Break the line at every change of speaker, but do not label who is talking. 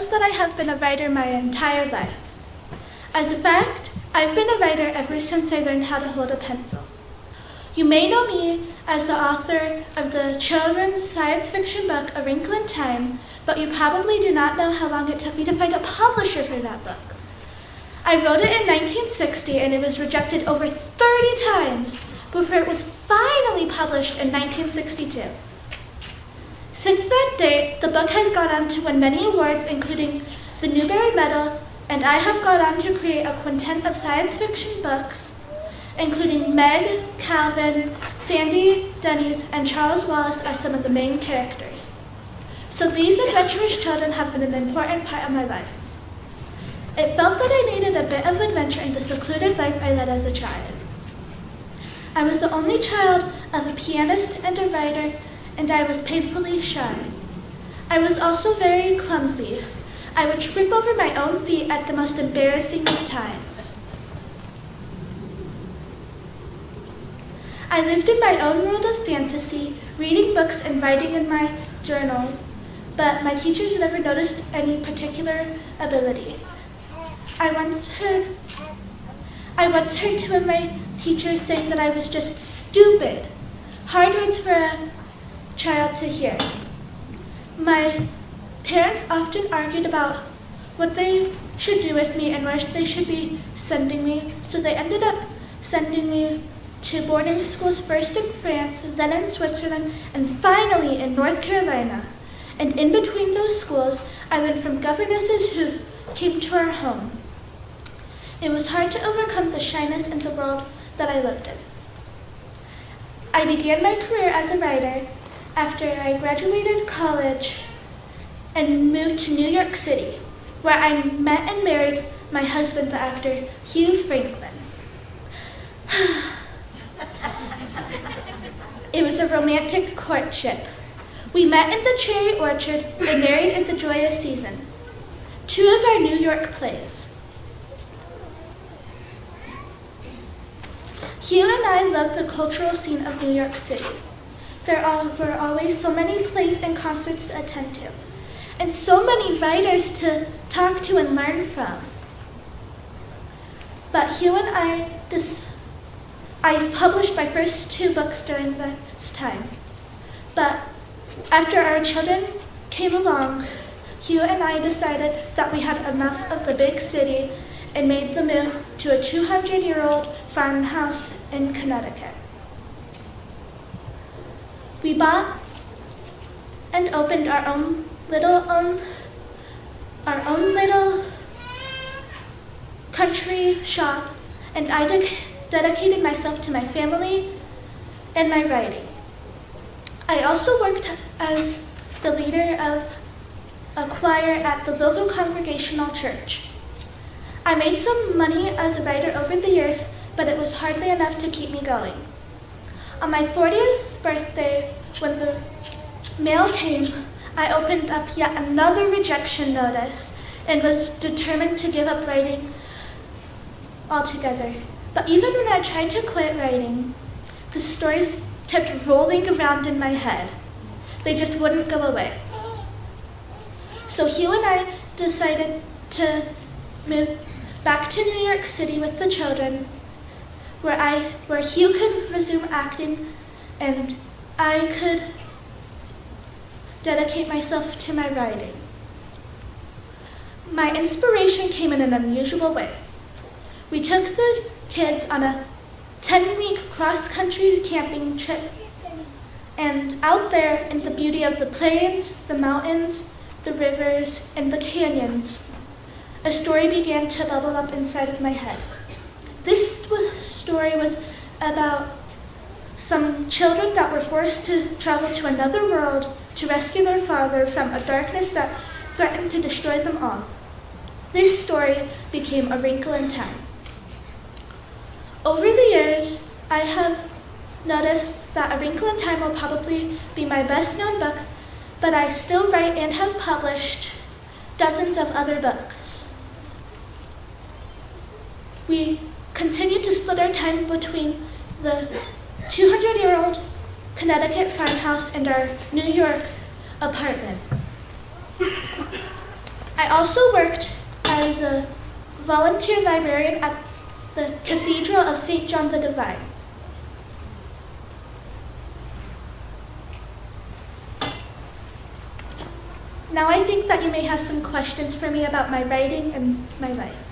was that I have been a writer my entire life. As a fact, I've been a writer ever since I learned how to hold a pencil. You may know me as the author of the children's science fiction book, A Wrinkle in Time, but you probably do not know how long it took me to find a publisher for that book. I wrote it in 1960 and it was rejected over 30 times before it was finally published in 1962. Since that date, the book has gone on to win many awards, including the Newbery Medal, and I have gone on to create a quintet of science fiction books, including Meg, Calvin, Sandy, Denny's, and Charles Wallace as some of the main characters. So these adventurous children have been an important part of my life. It felt that I needed a bit of adventure in the secluded life I led as a child. I was the only child of a pianist and a writer, and I was painfully shy. I was also very clumsy. I would trip over my own feet at the most embarrassing of times. I lived in my own world of fantasy, reading books and writing in my journal, but my teachers never noticed any particular ability. I once heard two of my teachers saying that I was just stupid. Hard words for a child to hear. My parents often argued about what they should do with me and where they should be sending me, so they ended up sending me to boarding schools, first in France, then in Switzerland, and finally in North Carolina. And in between those schools, I learned from governesses who came to our home. It was hard to overcome the shyness in the world that I lived in. I began my career as a writer after I graduated college and moved to New York City, where I met and married my husband, the actor Hugh Franklin. It was a romantic courtship. We met in the cherry orchard and married in the joyous season. 2 of our New York plays. Hugh and I loved the cultural scene of New York City. There were always so many plays and concerts to attend to, and so many writers to talk to and learn from. But Hugh and I published my first 2 books during this time. But after our children came along, Hugh and I decided that we had enough of the big city and made the move to a 200-year-old farmhouse in Connecticut. We bought and opened our own little country shop, and I dedicated myself to my family and my writing. I also worked as the leader of a choir at the local congregational church. I made some money as a writer over the years, but it was hardly enough to keep me going. On my 40th birthday, when the mail came, I opened up yet another rejection notice and was determined to give up writing altogether. But even when I tried to quit writing, the stories kept rolling around in my head. They just wouldn't go away. So Hugh and I decided to move back to New York City with the children, where Hugh could resume acting and I could dedicate myself to my writing. My inspiration came in an unusual way. We took the kids on a 10-week cross-country camping trip, and out there in the beauty of the plains, the mountains, the rivers, and the canyons, a story began to bubble up inside of my head. This story was about some children that were forced to travel to another world to rescue their father from a darkness that threatened to destroy them all. This story became A Wrinkle in Time. Over the years, I have noticed that A Wrinkle in Time will probably be my best-known book, but I still write and have published dozens of other books. We continue to split our time between the 200-year-old Connecticut farmhouse and our New York apartment. I also worked as a volunteer librarian at the Cathedral of St. John the Divine. Now I think that you may have some questions for me about my writing and my life.